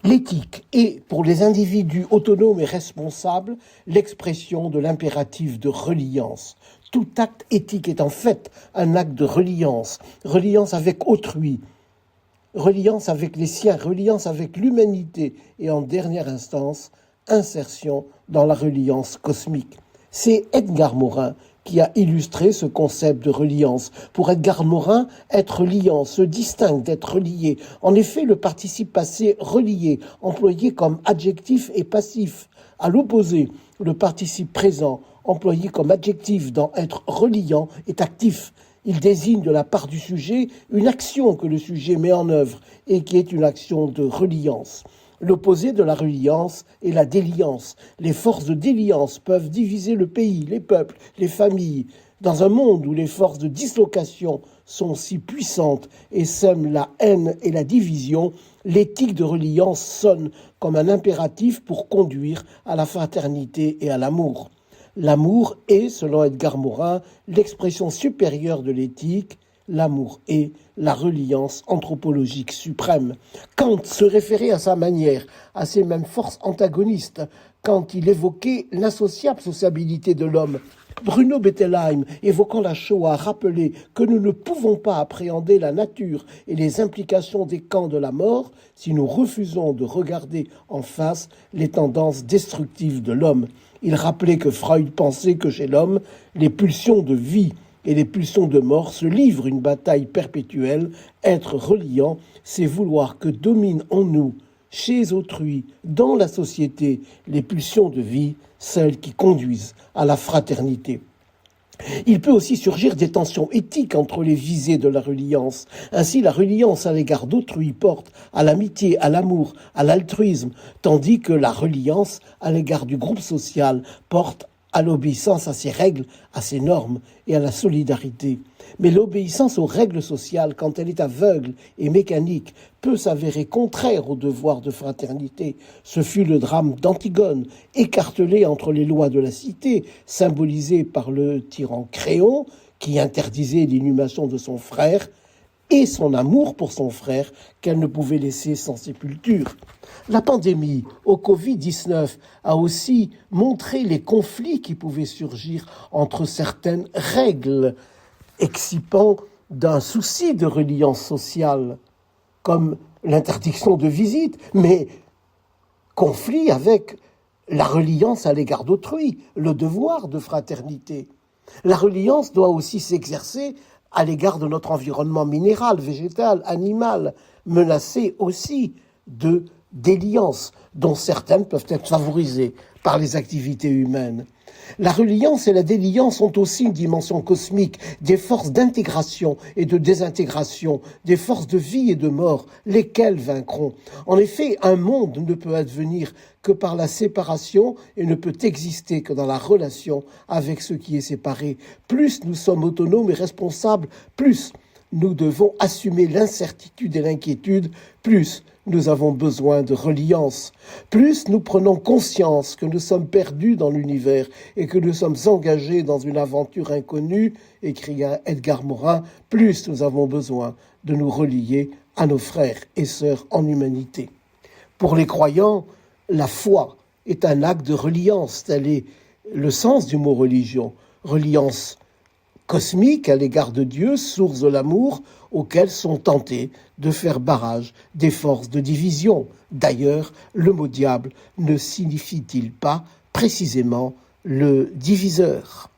L'éthique est, pour les individus autonomes et responsables, l'expression de l'impératif de reliance. Tout acte éthique est en fait un acte de reliance, reliance avec autrui, reliance avec les siens, reliance avec l'humanité et en dernière instance, insertion dans la reliance cosmique. C'est Edgar Morin qui a illustré ce concept de reliance. Pour Edgar Morin, être liant se distingue d'être relié. En effet, le participe passé relié, employé comme adjectif et passif. À l'opposé, le participe présent, employé comme adjectif dans être reliant, est actif. Il désigne de la part du sujet une action que le sujet met en œuvre et qui est une action de reliance. L'opposé de la reliance est la déliance. Les forces de déliance peuvent diviser le pays, les peuples, les familles. Dans un monde où les forces de dislocation sont si puissantes et sèment la haine et la division, l'éthique de reliance sonne comme un impératif pour conduire à la fraternité et à l'amour. L'amour est, selon Edgar Morin, l'expression supérieure de l'éthique. L'amour est la reliance anthropologique suprême. Kant se référait à sa manière à ces mêmes forces antagonistes quand il évoquait l'associable sociabilité de l'homme. Bruno Bettelheim, évoquant la Shoah, rappelait que nous ne pouvons pas appréhender la nature et les implications des camps de la mort si nous refusons de regarder en face les tendances destructives de l'homme. Il rappelait que Freud pensait que chez l'homme, les pulsions de vie et les pulsions de mort se livrent une bataille perpétuelle. Être reliant, c'est vouloir que dominent en nous, chez autrui, dans la société, les pulsions de vie, celles qui conduisent à la fraternité. Il peut aussi surgir des tensions éthiques entre les visées de la reliance. Ainsi, la reliance à l'égard d'autrui porte à l'amitié, à l'amour, à l'altruisme, tandis que la reliance à l'égard du groupe social porte à l'obéissance à ses règles, à ses normes et à la solidarité. Mais l'obéissance aux règles sociales, quand elle est aveugle et mécanique, peut s'avérer contraire au devoir de fraternité. Ce fut le drame d'Antigone, écartelée entre les lois de la cité, symbolisée par le tyran Créon, qui interdisait l'inhumation de son frère, et son amour pour son frère qu'elle ne pouvait laisser sans sépulture. La pandémie au Covid-19 a aussi montré les conflits qui pouvaient surgir entre certaines règles, excipant d'un souci de reliance sociale, comme l'interdiction de visite, mais conflit avec la reliance à l'égard d'autrui, le devoir de fraternité. La reliance doit aussi s'exercer à l'égard de notre environnement minéral, végétal, animal, menacé aussi de déliance, dont certaines peuvent être favorisées par les activités humaines. La reliance et la déliance ont aussi une dimension cosmique, des forces d'intégration et de désintégration, des forces de vie et de mort, lesquelles vaincront. En effet, un monde ne peut advenir que par la séparation et ne peut exister que dans la relation avec ce qui est séparé. Plus nous sommes autonomes et responsables, plus nous devons assumer l'incertitude et l'inquiétude, plus nous avons besoin de reliance. Plus nous prenons conscience que nous sommes perdus dans l'univers et que nous sommes engagés dans une aventure inconnue, écrit Edgar Morin, plus nous avons besoin de nous relier à nos frères et sœurs en humanité. Pour les croyants, la foi est un acte de reliance, tel est le sens du mot religion. Reliance cosmique à l'égard de Dieu, source de l'amour, auquel sont tentés de faire barrage des forces de division. D'ailleurs, le mot diable ne signifie-t-il pas précisément le diviseur ?